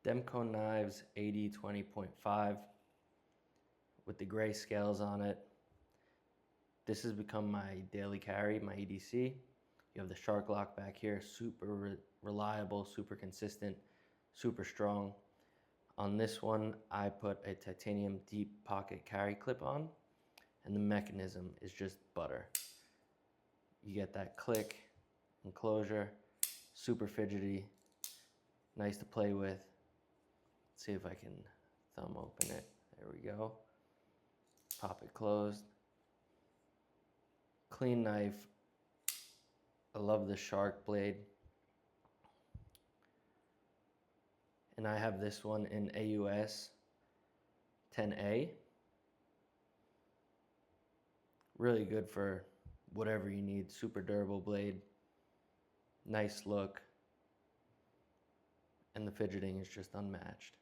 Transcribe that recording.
Demko knives AD20.5 with the gray scales on it. This has become my daily carry, my EDC. You have the shark lock back here, super reliable, super consistent, super strong. On this one, I put a titanium deep pocket carry clip on, and the mechanism is just butter. You get that click, enclosure, super fidgety, nice to play with. Let's see if I can thumb open it. There we go. Pop it closed. Clean knife. I love the shark blade. And I have this one in AUS 10A. Really good for whatever you need. Super durable blade. Nice look. And the fidgeting is just unmatched.